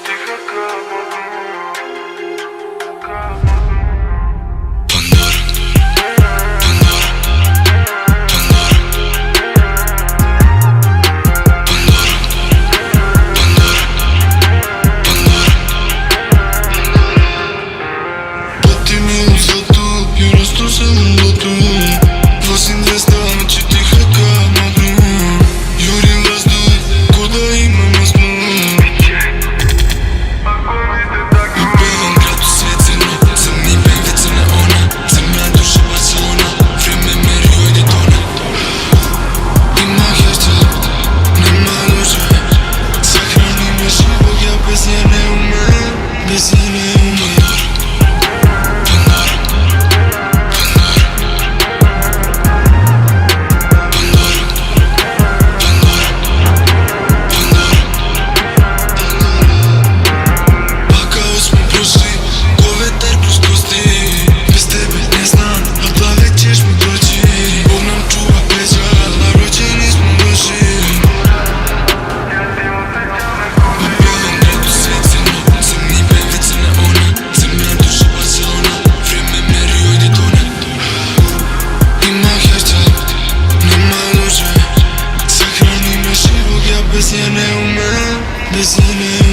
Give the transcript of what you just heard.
тиха кама Pandora, Pandora, Pandora, Pandora, Pandora, Pandora. Batti mi un salto, io resto semblato. Vas in destra, ci tiha kama Yuri в воздух, куда има мазну. Любим град осветено, за ми певица на она. За моя душа Барселона, време Мерио и Дейтона. Имах я стил, нема душа. Сохрани ме живот, я без я не умея, без я не умея. Без я не умея, без я не